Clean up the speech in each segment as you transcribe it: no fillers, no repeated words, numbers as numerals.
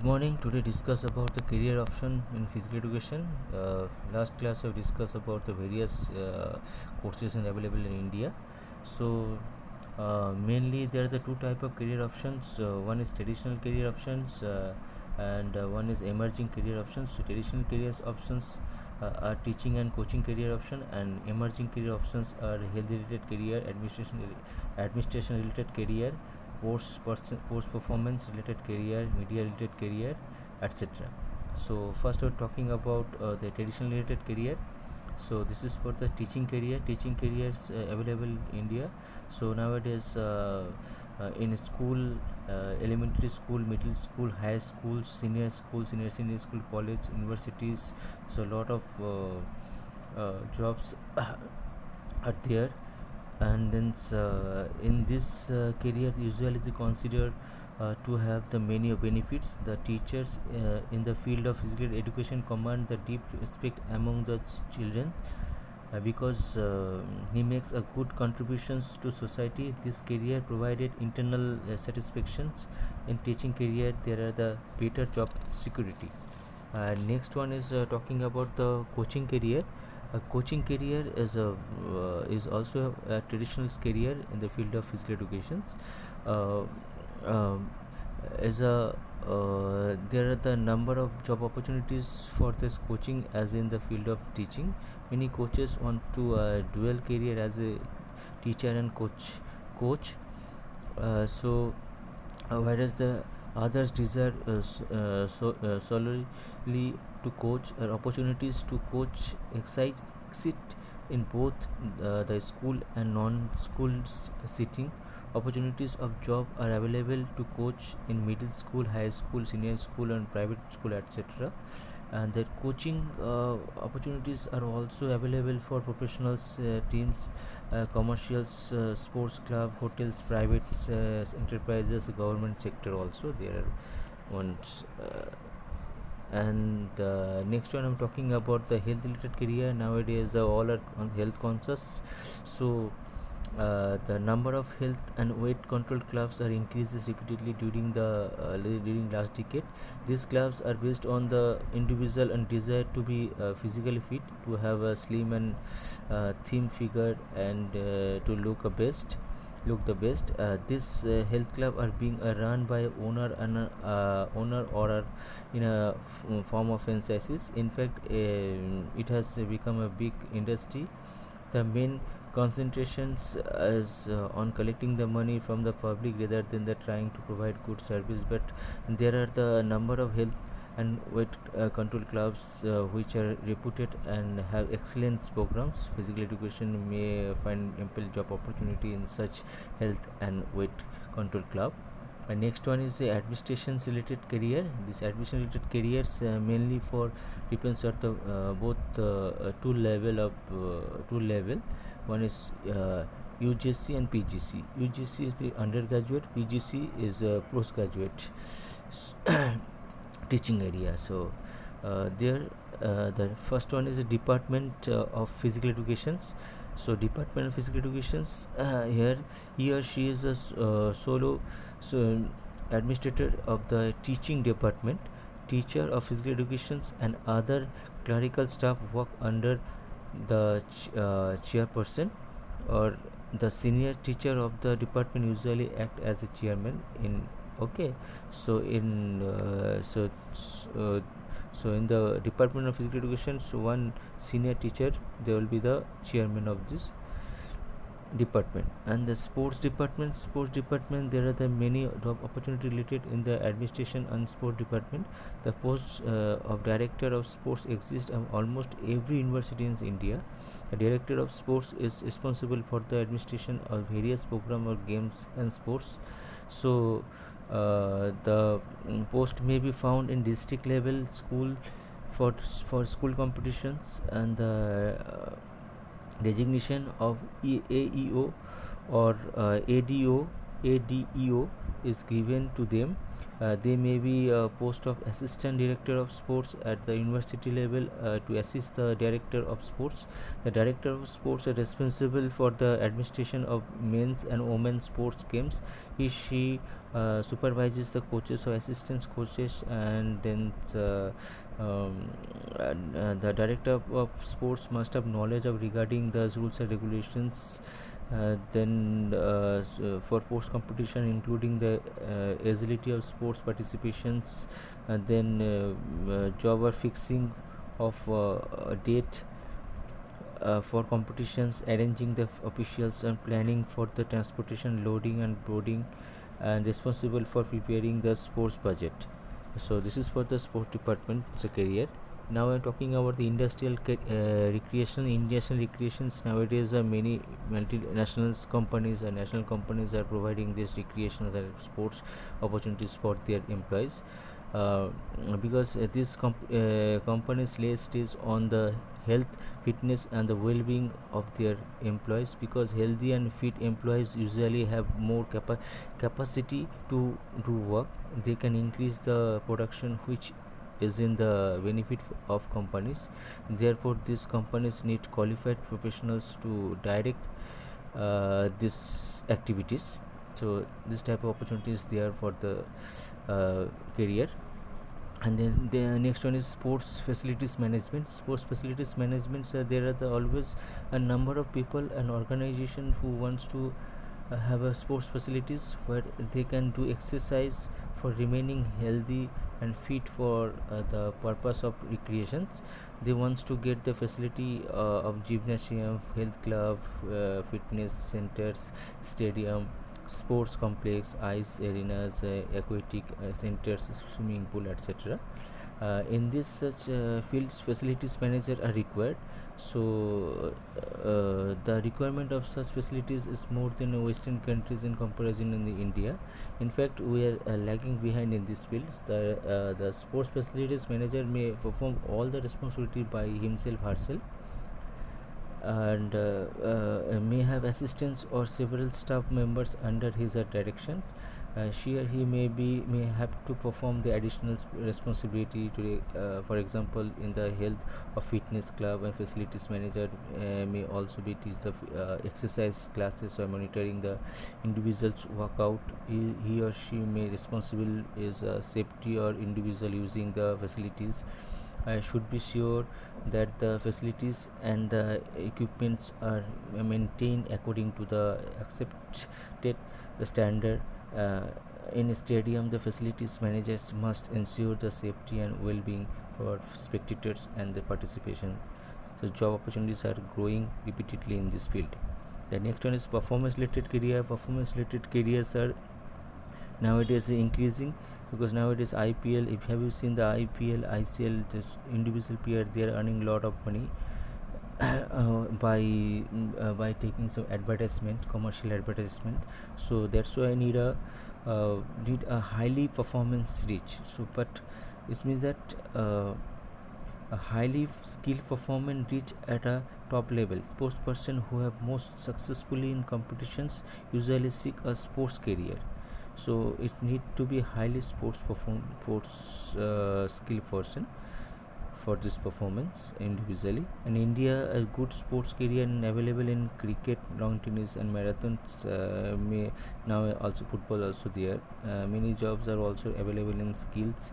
Good morning. Today discuss about the career option in physical education. Last class we discussed about the various courses available in India. So mainly there are the two type of career options. One is traditional career options and one is emerging career options. So traditional career options are teaching and coaching career option, and emerging career options are health related career, administration related career, post performance related career, media related career, etc. So first we're talking about the traditional related career. So this is for the teaching careers available in India. So nowadays in school, elementary school, middle school, high school, senior school, college, universities, so a lot of jobs are there. And then in this career usually they consider to have the many benefits. The teachers in the field of physical education command the deep respect among the children because he makes a good contributions to society. This career provided internal satisfactions. In teaching career there are the better job security. Next one is talking about the coaching career. A coaching career is also a traditional career in the field of physical education. Uh, um, as a There are the number of job opportunities for this coaching as in the field of teaching. Many coaches want to dual career as a teacher and coach. Whereas the others desire solely to coach, opportunities to coach exit in both the school and non-school setting. Opportunities of job are available to coach in middle school, high school, senior school, and private school, etc. And that coaching opportunities are also available for professionals teams, commercials, sports club, hotels, private enterprises, government sector also there are ones. And next one I'm talking about the health related career. Nowadays all are health conscious. So the number of health and weight control clubs are increases repeatedly during last decade. These clubs are based on the individual and desire to be physically fit, to have a slim and thin figure, and to look the best. This health club are being run by owner or in a form of franchises. In fact, it has become a big industry. The main concentrations is on collecting the money from the public rather than the trying to provide good service. But there are the number of health and weight control clubs which are reputed and have excellent programs. Physical education may find ample job opportunity in such health and weight control club. And next one is the administration related career. This administration related careers mainly for depends on the both two level. One is UGC and PGC. UGC is the undergraduate, PGC is postgraduate teaching area. So there the first one is a department of physical educations. So department of physical educations, here he or she is a solo so administrator of the teaching department. Teacher of physical educations and other clerical staff work under the chairperson, or the senior teacher of the department usually act as a chairman in. Okay, so in so in the department of physical education, so one senior teacher, they will be the chairman of this department. And the sports department, there are the many job opportunity related in the administration and sport department. The post of director of sports exists in almost every university in India. The director of sports is responsible for the administration of various program or games and sports. So the post may be found in district level school for school competitions, and the designation of AEO or ADO is given to them. They may be a post of assistant director of sports at the university level to assist the director of sports. The director of sports is responsible for the administration of men's and women's sports games. She supervises the coaches or assistant coaches, and then the director of sports must have knowledge of regarding the rules and regulations. For post competition, including the agility of sports participations, and then job or fixing of a date for competitions, arranging the officials and planning for the transportation, loading and boarding, and responsible for preparing the sports budget. So this is for the sport department. It's a career. Now I'm talking about the industrial recreation. Industrial recreations nowadays, many multinational companies and national companies are providing these recreational and sports opportunities for their employees, uh, because these companies lay stress on the health, fitness and the well-being of their employees, because healthy and fit employees usually have more capacity to do work. They can increase the production, which is in the benefit of companies. Therefore these companies need qualified professionals to direct these activities. So this type of opportunity is there for the career. And then the next one is sports facilities management. Sports facilities management, so there are always a number of people and organization who wants to have a sports facilities where they can do exercise for remaining healthy and fit for the purpose of recreations. They wants to get the facility of gymnasium, health club, fitness centers, stadium, sports complex, ice arenas, aquatic centers, swimming pool, etc. In this such fields, facilities manager are required. So the requirement of such facilities is more than western countries in comparison in the India. In fact, we are lagging behind in these fields. The sports facilities manager may perform all the responsibility by himself herself, and may have assistants or several staff members under his direction. She or he may have to perform the additional responsibility to, for example, in the health or fitness club, and facilities manager may also be teach the exercise classes or monitoring the individual's workout. He or she may responsible is safety or individual using the facilities. I should be sure that the facilities and the equipments are maintained according to the accepted standard. Uh, in a stadium, the facilities managers must ensure the safety and well-being for spectators and the participation. So job opportunities are growing repeatedly in this field. The next one is performance-related career. Performance-related careers are nowadays increasing, because nowadays IPL, if have you seen the IPL, ICL, this individual player, they are earning a lot of money by taking some advertisement, commercial advertisement. So that's why I need a highly performance reach. So but it means that a highly skilled performance reach at a top level. Sports person who have most successfully in competitions usually seek a sports career. So it need to be highly sports skill person for this performance individually. In India, a good sports career available in cricket, long tennis, and marathons. May now also football also there. Many jobs are also available in skills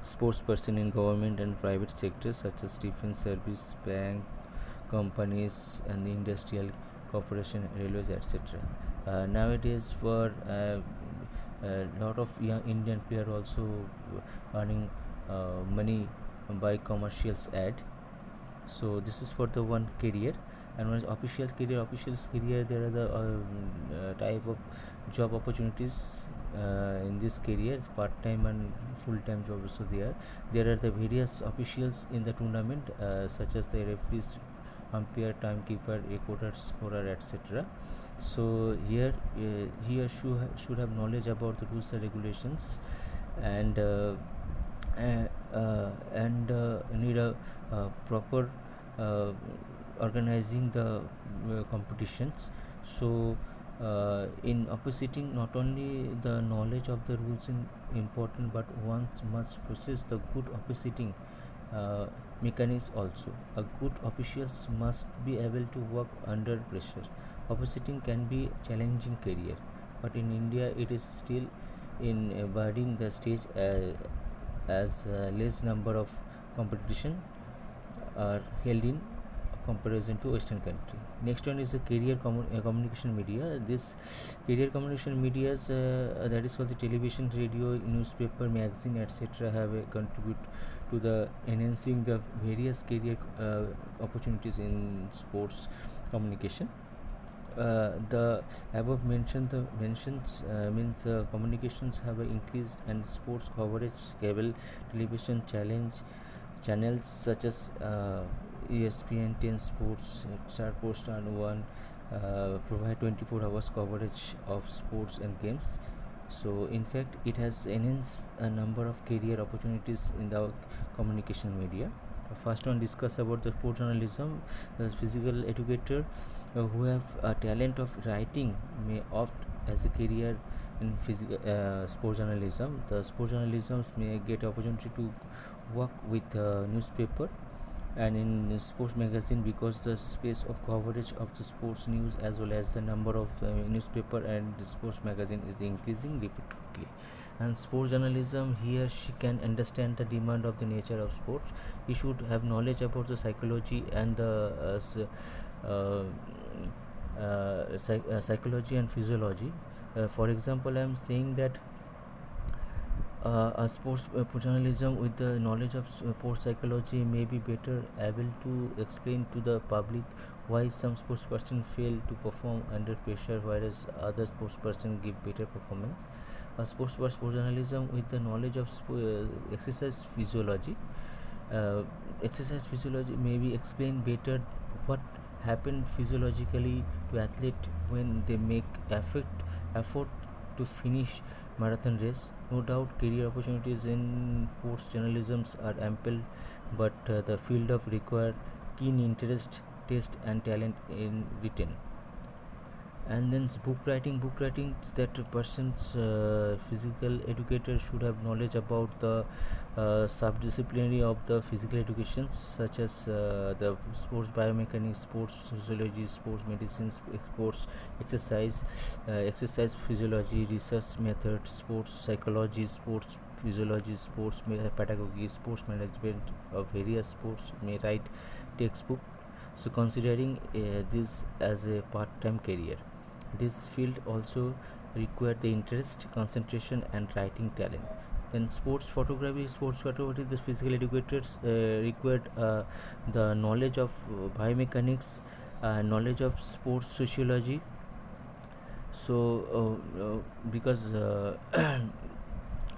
sports person in government and private sectors such as defense service, bank, companies, and the industrial corporation, railways, etc. Nowadays, for a lot of young Indian player also earning money by commercials ad. So this is for the one career. And one is official career. Officials career, there are the type of job opportunities in this career, part-time and full-time job also there are the various officials in the tournament, such as the referees, umpire, timekeeper, recorder, scorer, etc. So here he or she should have knowledge about the rules and regulations, and need a proper uh, organizing the competitions. So In oppositing, not only the knowledge of the rules is important, but one must possess the good oppositing uh, mechanics also. A good officials must be able to work under pressure. Oppositing can be challenging career, but in India it is still in budding the stage, as less number of competition are held in comparison to Western country. Next one is the communication media. This career communication media, that is called the television, radio, newspaper, magazine, etc., have contribute to the enhancing the various career opportunities in sports communication. The above mentioned the mentions means communications have increased, and sports coverage, cable television channels such as ESPN 10 Sports, Star Post and One provide 24 hours coverage of sports and games. So, in fact, it has enhanced a number of career opportunities in the communication media. First one, discuss about the sport journalism. Physical educator who have a talent of writing may opt as a career in physical sport journalism. The sport journalism may get opportunity to work with newspaper and in sports magazine, because the space of coverage of the sports news as well as the number of newspaper and sports magazine is increasing repeatedly. And sports journalism, here she can understand the demand of the nature of sports. He should have knowledge about the psychology and the uh, psychology and physiology. For example, I am saying that a sports journalism with the knowledge of sports psychology may be better able to explain to the public why some sports person fail to perform under pressure, whereas other sports person give better performance. A sports journalism with the knowledge of uh, exercise physiology may be explained better what happened physiologically to athlete when they make effort to finish marathon race. No doubt, career opportunities in sports journalism are ample, but the field of require keen interest, taste, and talent in written. And then book writing, that a person's physical educator should have knowledge about the subdisciplinary of the physical education, such as the sports biomechanics, sports physiology, sports medicine, sports exercise physiology, research method, sports psychology, sports physiology, sports pedagogy, sports management of various sports, may write textbook. So considering this as a part-time career, this field also require the interest, concentration, and writing talent. Then sports photography, the physical educators required the knowledge of biomechanics, knowledge of sports sociology. So because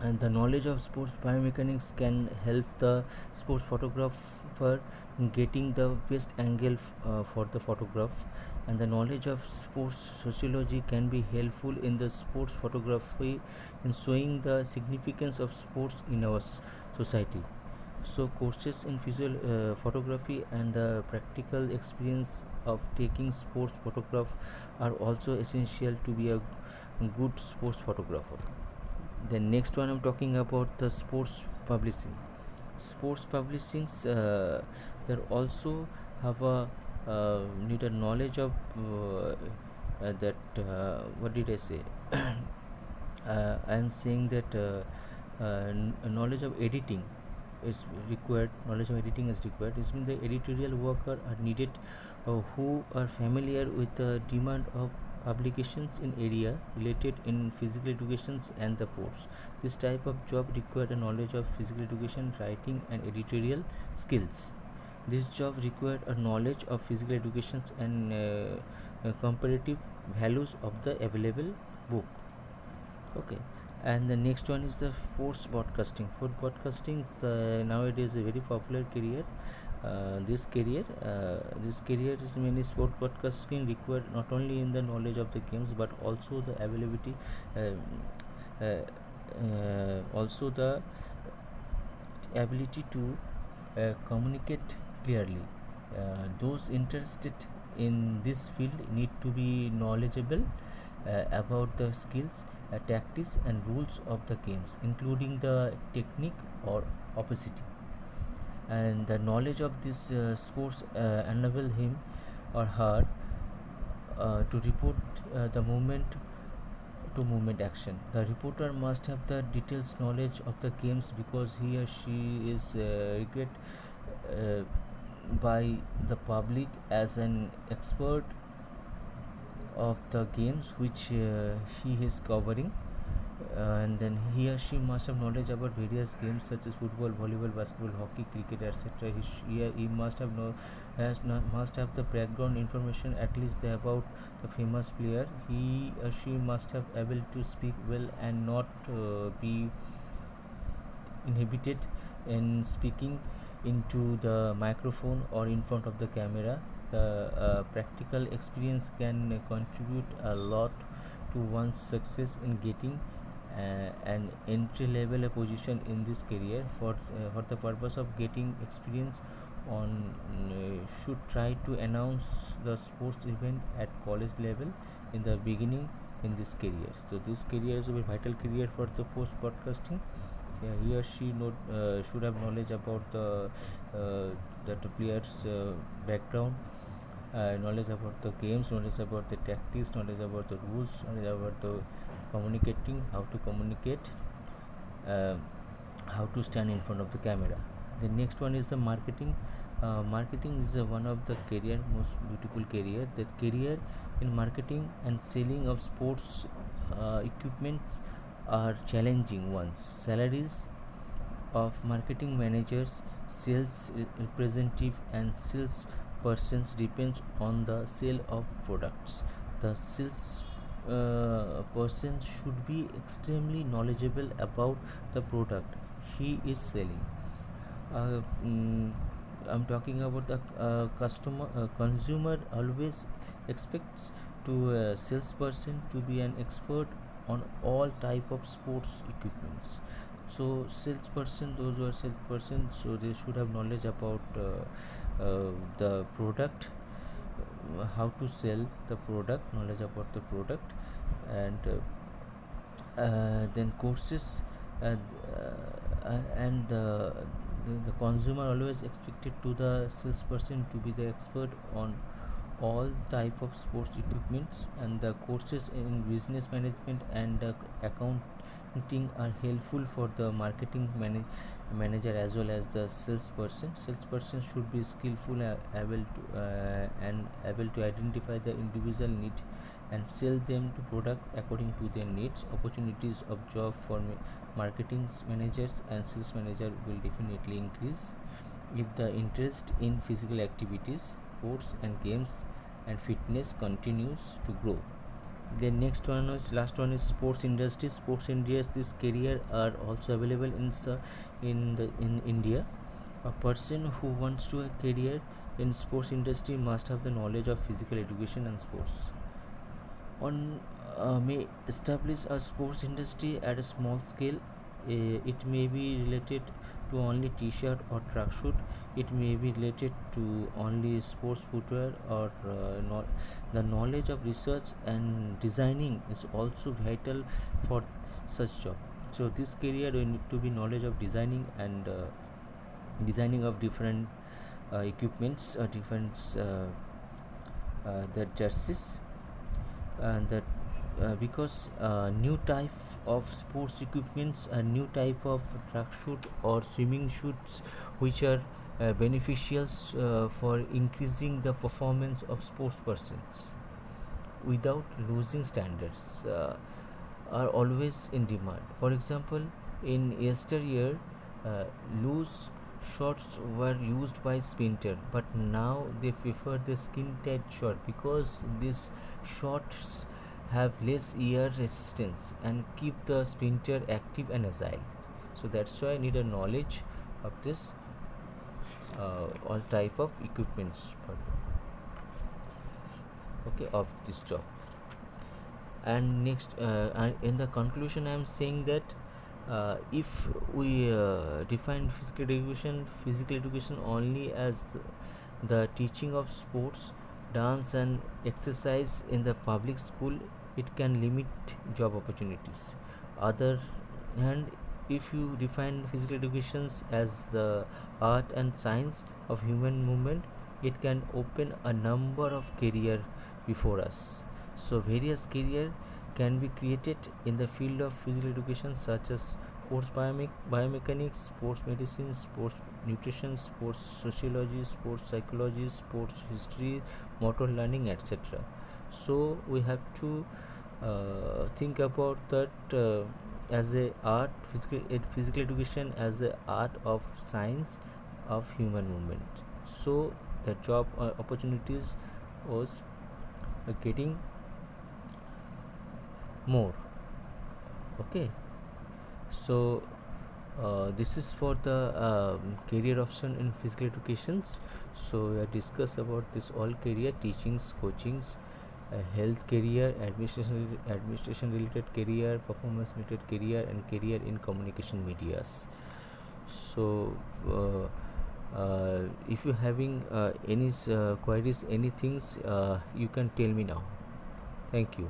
and the knowledge of sports biomechanics can help the sports photographer in getting the best angle for the photograph, and the knowledge of sports sociology can be helpful in the sports photography in showing the significance of sports in our society. So courses in photography and the practical experience of taking sports photograph are also essential to be a good sports photographer. The next one, I'm talking about the sports publishing. Sports publishing, there also have a need a knowledge of that what did I say? I am saying that knowledge of editing is required. Knowledge of editing is required. It means the editorial worker are needed who are familiar with the demand of publications in area related in physical education and the posts. This type of job required a knowledge of physical education, writing, and editorial skills. This job required a knowledge of physical education and comparative values of the available book. Okay. And the next one is the sports broadcasting. Sports broadcasting is nowadays a very popular career. This career is mainly sport broadcasting required not only in the knowledge of the games, but also the availability, also the ability to communicate clearly. Those interested in this field need to be knowledgeable about the skills, tactics and rules of the games, including the technique or opacity. And the knowledge of this sports enable him or her to report the movement to movement action. The reporter must have the details knowledge of the games because he or she is regret uh, by the public as an expert of the games which he is covering. And then he or she must have knowledge about various games such as football, volleyball, basketball, hockey, cricket, etc. He must have must have the background information at least about the famous player. He or she must have able to speak well and not be inhibited in speaking into the microphone or in front of the camera. The practical experience can contribute a lot to one's success in getting an entry level position in this career. For the purpose of getting experience on should try to announce the sports event at college level in the beginning in this career. So this career is a very vital career for the post broadcasting. Yeah, he or she should have knowledge about the player's background, knowledge about the games, knowledge about the tactics, knowledge about the rules, knowledge about the communicating, how to communicate, uh, how to stand in front of the camera. The next one is the marketing. Marketing is one of the career most beautiful career. The career in marketing and selling of sports equipments are challenging ones. Salaries of marketing managers, sales representative, and sales persons depends on the sale of products. The sales person should be extremely knowledgeable about the product he is selling. uh, mm, I'm talking about the customer consumer always expects to a salesperson to be an expert on all type of sports equipments. So salesperson, those who are salesperson, so they should have knowledge about the product, how to sell the product, knowledge about the product. And then courses, and the consumer always expected to the salesperson to be the expert on all type of sports equipments. And the courses in business management and accounting are helpful for the marketing manager as well as the salesperson should be skillful, able to and able to identify the individual need and sell them to product according to their needs. Opportunities of job for marketing managers and sales manager will definitely increase if the interest in physical activities, sports and games and fitness continues to grow. The next one is last one is sports industry. Sports industries career are also available in India. A person who wants to a career in sports industry must have the knowledge of physical education and sports. On may establish a sports industry at a small scale. It may be related to only t-shirt or tracksuit. It may be related to only sports footwear or not. The knowledge of research and designing is also vital for such job. So this career will need to be knowledge of designing and designing of different equipments or different the jerseys. And that because new type of sports equipments and new type of tracksuit or swimming suits which are beneficial for increasing the performance of sports persons without losing standards are always in demand. For example, in yesteryear, loose shorts were used by sprinter, but now they prefer the skin tight short because these shorts have less air resistance and keep the sprinter active and agile. So that's why I need a knowledge of this all type of equipments okay of this job. And next in the conclusion I am saying that if we define physical education only as the teaching of sports, dance and exercise in the public school, it can limit job opportunities. Other hand, if you define physical education as the art and science of human movement, it can open a number of career before us. So various career can be created in the field of physical education, such as sports biomechanics, sports medicine, sports nutrition, sports sociology, sports psychology, sports history, motor learning, etc. So we have to think about that as a art, physical education as a art of science of human movement. So the job opportunities was getting more. Okay, so this is for the career option in physical educations. So we have discussed about this all career: teachings, coachings, health career, administration related career, performance related career, and career in communication medias. So if you having any queries, anything, you can tell me now. Thank you.